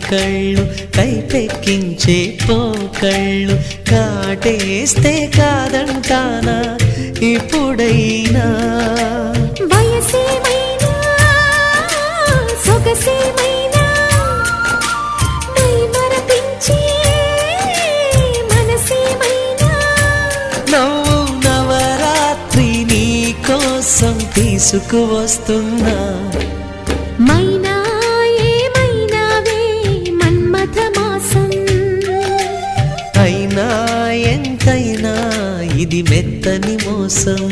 కళ్ళు కైపెక్కించే పోకళ్ళు కాటేస్తే కాదంటానా ఇప్పుడైనా వయసేమైనా సొగసేమైనా మరపించే మనసేమైనా నవ్వు నవరాత్రి నీ కోసం తీసుకువస్తున్నా మైనా ఏమైనావే మన్మథ మాసం అయినా ఎంతైనా ఇది మెత్తని మోసం